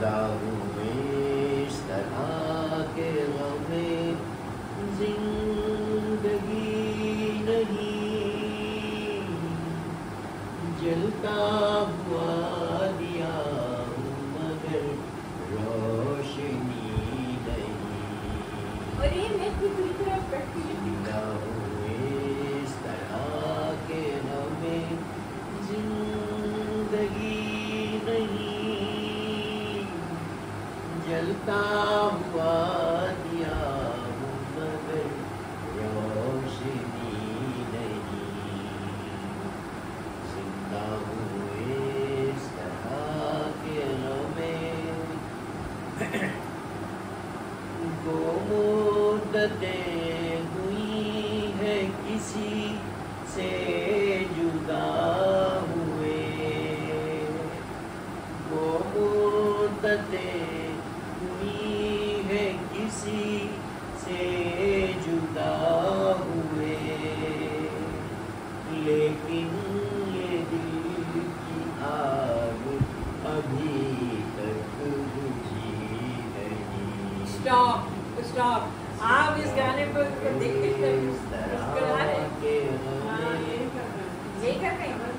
زندہ ہوئے اس طرح کے غم زندگی نہیں، جلتا ہوا دیا مگر روشنی نہیں، اور یہ میں پوری طرح زندہ ہوئے اس طرح کے غم زندگی نہیں، جلتا ہوا دیا مگر روشنی نہیں، زندہ ہوئے اس طرح کے غم وہ مدتیں ہوئی ہے کسی سے جدا ہوئے، وہ مدتیں ہوئی ہے کسی سے جدا ہوئے، لیکن یہ دل کی آگ ابھی تک بجھی نہیں۔ اسٹاپ آپ اس گانے پر دیکھ کے اس طرح کے غم نہیں کر رہے ہیں